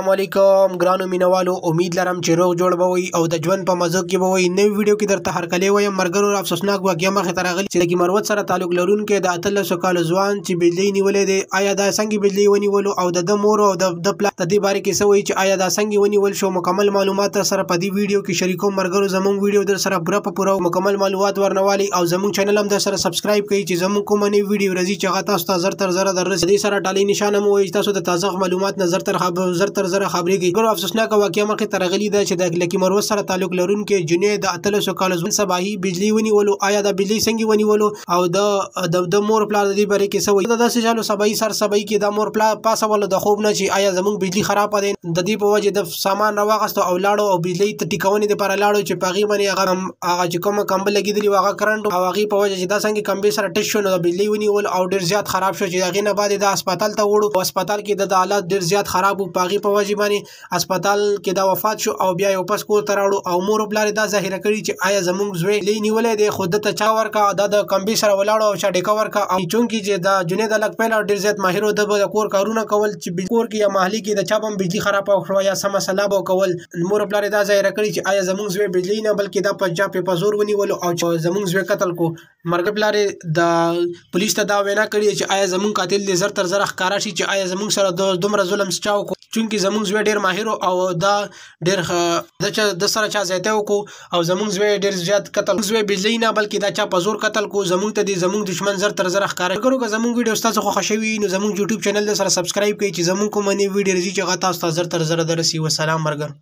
السلام علیکم ګرانو مینوالو، امید لرم چې روغ جوړ به وئ او د ژوند په مزه کې به وئ. نوې ویډیو کې درته هرکلی وایم. مرګرو افسوسناک واقعه مخې ته راغلې چې د کیمروت سره تعلق لرونکی د 18 کالو ځوان چې بجلی نیولې دی، آیا دا څنګه بجلی ونیولو او د مور او د پلار د دې باره کې څه وایي چې آیا دا څنګه ونیول شو. مکمل معلومات سره په دې ویډیو کې شریکوم. مرګرو زموږ ویډیو در سره پوره په پوره مکمل معلومات ورنوالي او زموږ چینل هم در سره سبسکرایب کړئ چې زموږ کومه نوې ویډیو راځي چې هغه تاسو ته زر تر زره دررسي. دې سره ټالۍ نشانه مو وایي تاسو د تازه معلومات نظر تر زره خبرېږي. افسوسناک واقعه مخې ته راغلې ده چې د کیمروت سره تعلق لرونکی جنۍ د 18 کالو ځوان صباحي بجلی ونیولو. آیا د بجلی څنګه ونیولو او د مور پلار د دې باره کې څه وایي. د داسې چالو صباحي سر صباحي کې د مور پلار پاسول د خوب نه چې آیا زموږ بجلی خراب ده، د دې په وجه د سامان راوغستو او لاړو او بجلی ته ټیکونې لپاره لاړو چې پاغي باندې هغه چې کومه کمبل لګیدلی هغه کرنټ او هغه په وجه چې دا څنګه کمبل سره ټچ شو نو د بجلی ونیول او ډیر زیات خراب شو چې هغه نه بعد د هسپتال ته وړو او هسپتال کې د حالات ډیر زیات خراب او پاغي په وجه باندې هسپتال کې دا وفات شو او بیا یو پس کور ته راوړو او مور پلار دا ظاهره کړي چې آیا زموږ زوی لې نیولې دی، خود ته چا ورکا د کمبي سره ولاړو او چا ډیکا ورکا او چونکی چې دا جنې د لک پیل ډیر زیات ماهر د کور کارونه کول چې کور کې یا محلي کې د چا بم بجلی خراب او خو یا سم مسله به کول. مور پلار دا ظاهره کړي چې آیا زموږ زوی بجلی نه بلکې دا پنجاب په زور ونیول او زموږ زوی قتل کو. مرګ پلار د پولیس ته دا وینا کړي چې آیا زموږ قاتل دې زر تر زره ښکارا شي چې آیا زموږ سره دومره ظلم چاو کو، چونکی زموږ زوی ډیر ماهر او دا ډیر د سره چا زیاته وکړو او زموږ زوی ډیر زیات قتل زوی بجلی نه بلکې دا چا په زور قتل کو. زموږ ته دي زموږ دشمن زر تر زره ښکارا کړو. که زموږ ویډیو تاسو خو خوښوي نو زموږ یوټیوب چینل سره سبسکرایب کړئ چې زموږ کومه نوې ویډیو راځي چې هغه تاسو ته زر تر زره درسي. والسلام مرګر.